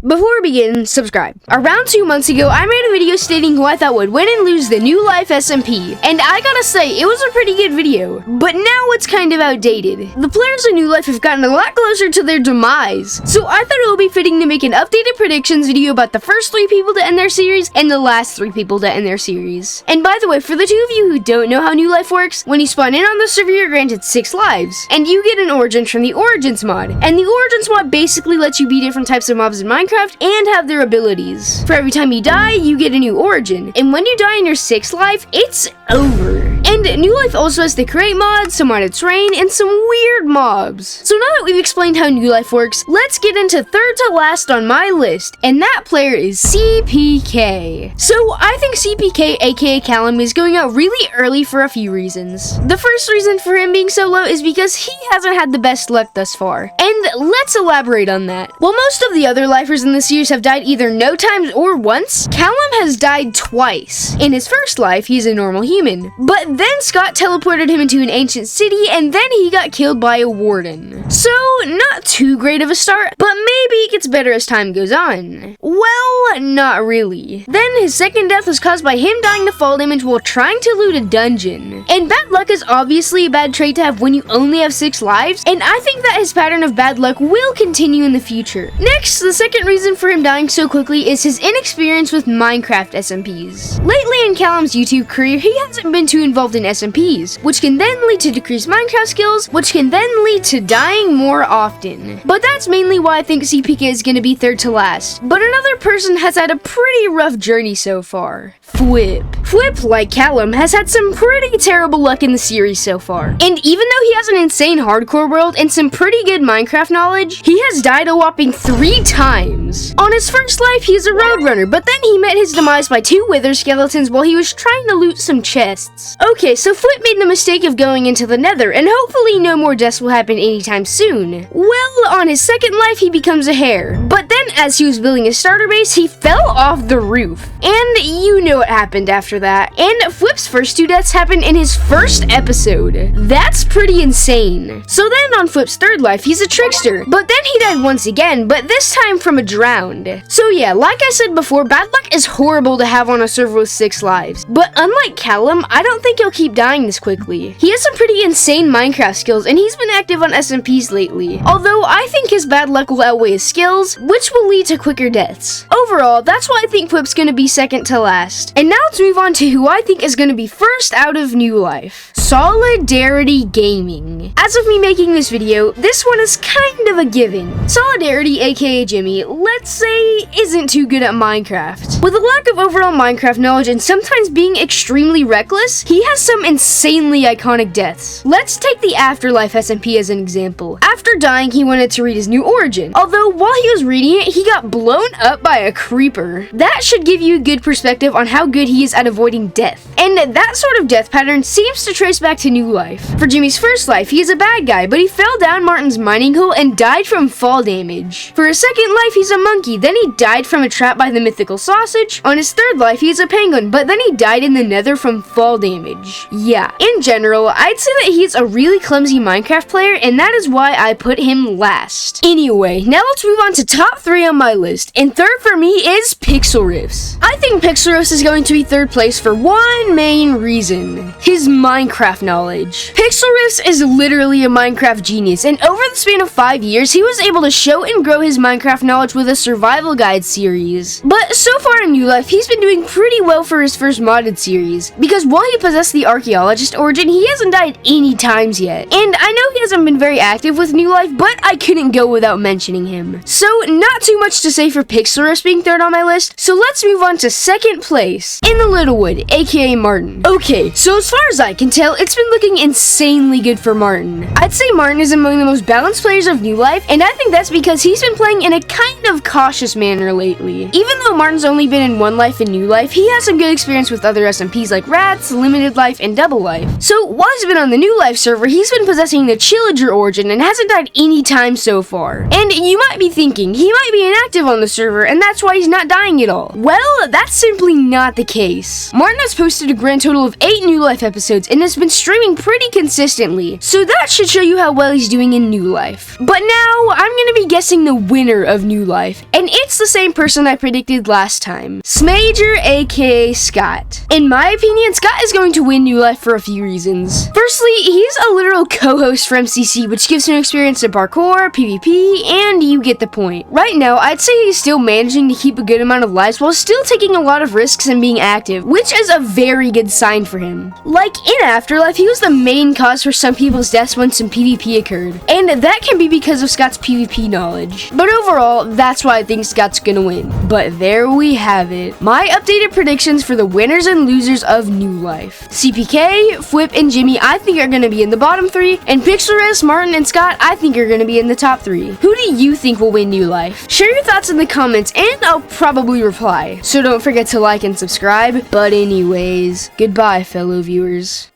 Before we begin, subscribe. Around 2 months ago, I made a video stating who I thought would win and lose the new Life SMP, and I gotta say, it was a pretty good video, but now it's kind of outdated. The players in New Life have gotten a lot closer to their demise, so I thought it would be fitting to make an updated predictions video about the first 3 people to end their series and the last 3 people to end their series. And by the way, for the 2 of you who don't know how New Life works, when you spawn in on the server, you're granted 6 lives, and you get an origin from the Origins mod, and the Origins mod basically lets you be different types of mobs in Minecraft and have their abilities. For every time you die, you get a new origin, and when you die in your 6th life, it's over. And New Life also has the create mod, some modded terrain, and some weird mobs. So now that we've explained how New Life works, let's get into third to last on my list, and that player is Seapeekay. So I think Seapeekay, aka Callum, is going out really early for a few reasons. The first reason for him being so low is because he hasn't had the best luck thus far, and let's elaborate on that. While most of the other lifers in the series have died either no times or once, Callum has died twice. In his first life, he's a normal human, but then Scott teleported him into an ancient city, and then he got killed by a warden. So, not too great of a start, but maybe it gets better as time goes on. Well, not really. Then his second death was caused by him dying to fall damage while trying to loot a dungeon. And bad luck is obviously a bad trait to have when you only have 6 lives, and I think that his pattern of bad luck will continue in the future. Next, the second reason for him dying so quickly is his inexperience with Minecraft SMPs. Lately in Callum's YouTube career, he hasn't been too involved in SMPs, which can then lead to decreased Minecraft skills, which can then lead to dying more often. But that's mainly why I think Seapeekay is going to be third to last. But another person has had a pretty rough journey so far. Fwhip. Fwhip, like Callum, has had some pretty terrible luck in the series so far. And even though he has an insane hardcore world and some pretty good Minecraft knowledge, he has died a whopping 3 times. On his first life, he's a roadrunner, but then he met his demise by 2 wither skeletons while he was trying to loot some chests. Okay, so Fwhip made the mistake of going into the nether, and hopefully no more deaths will happen anytime soon. Well, on his second life, he becomes a hare. But then, as he was building his starter base, he fell off the roof. And you know what happened after that. And Fwhip's first 2 deaths happened in his first episode. That's pretty insane. So then on Fwhip's third life, he's a trickster. But then he died once again, but this time from a drowned. So yeah, like I said before, bad luck is horrible to have on a server with 6 lives. But unlike Callum, I don't think he'll keep dying this quickly. He has some pretty insane Minecraft skills, and he's been active on SMPs lately. Although I think his bad luck will outweigh his skills, which will lead to quicker deaths. Overall, that's why I think Fwhip's gonna be second to last. And now let's move on to who I think is gonna be first out of New Life. Solidarity Gaming. As of me making this video, this one is kind of a given. Solidarity, aka Jimmy, let's say, isn't too good at Minecraft. With a lack of overall Minecraft knowledge and sometimes being extremely reckless, he has some insanely iconic deaths. Let's take the Afterlife SMP as an example. After dying, he wanted to read his new origin. Although while he was reading it, he got blown up by a creeper. That should give you a good perspective on how good he is at avoiding death. And that sort of death pattern seems to trace back to New Life. For Jimmy's first life, he is a bad guy, but he fell down Martin's mining hole and died from fall damage. For his second life, he's a monkey, then he died from a trap by the mythical sausage. On his third life, he is a penguin, but then he died in the nether from fall damage. Yeah, in general, I'd say that he's a really clumsy Minecraft player, and that is why I put him last. Anyway, now let's move on to top 3 on my list, and third for me is Pixlriffs. I think Pixlriffs is going to be third place for one main reason: his Minecraft knowledge. Pixlriffs is literally a Minecraft genius, and over the span of 5 years, he was able to show and grow his Minecraft knowledge with a survival guide series. But so far in New Life, he's been doing pretty well for his first modded series, because while he possessed the archaeologist origin, he hasn't died any times yet. And I know he hasn't been very active with New Life, but I couldn't go without mentioning him. So not too much to say for Pixlriffs being third on my list, so let's move on to second place, Inthelittlewood, aka Martin. Okay, so as far as I can tell, it's been looking insanely good for Martin. I'd say Martin is among the most balanced players of New Life, and I think that's because he's been playing in a kind of cautious manner lately. Even though Martin's only been in 1 life in New Life, he has some good experience with other SMPs like rats, limited Void Life, and Double Life. So while he's been on the New Life server, he's been possessing the Chillager origin and hasn't died any time so far. And you might be thinking, he might be inactive on the server and that's why he's not dying at all. Well, that's simply not the case. Martin has posted a grand total of 8 New Life episodes and has been streaming pretty consistently, so that should show you how well he's doing in New Life. But now, I'm gonna be guessing the winner of New Life, and it's the same person I predicted last time. Smajor, aka Scott. In my opinion, Scott is going to win New Life for a few reasons. Firstly, he's a literal co-host for MCC, which gives him experience in parkour, PvP, and you get the point. Right now, I'd say he's still managing to keep a good amount of lives while still taking a lot of risks and being active, which is a very good sign for him. Like in Afterlife, he was the main cause for some people's deaths when some PvP occurred, and that can be because of Scott's PvP knowledge. But overall, that's why I think Scott's gonna win. But there we have it. My updated predictions for the winners and losers of New Life. Seapeekay, Fwhip, and Jimmy I think are gonna be in the bottom 3, and Pixlriffs, Martin, and Scott I think are gonna be in the top 3. Who do you think will win New Life? Share your thoughts in the comments and I'll probably reply. So don't forget to like and subscribe. But anyways, goodbye fellow viewers.